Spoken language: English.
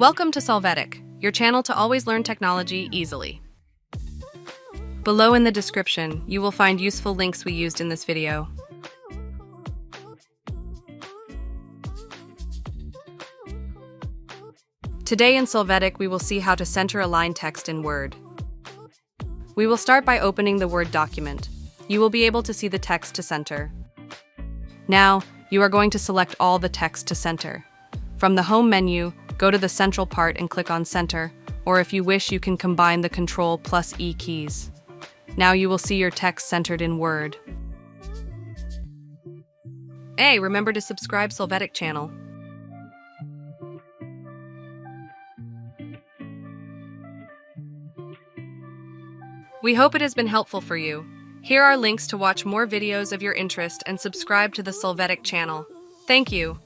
Welcome to Solvetic, your channel to always learn technology easily. Below in the description, you will find useful links we used in this video. Today in Solvetic, we will see how to center align text in Word. We will start by opening the Word document. You will be able to see the text to center. Now, you are going to select all the text to center. From the Home menu, go to the central part and click on Center, or if you wish, you can combine the Ctrl+E keys. Now you will see your text centered in Word. Hey, remember to subscribe Solvetic channel. We hope it has been helpful for you. Here are links to watch more videos of your interest and subscribe to the Solvetic channel. Thank you.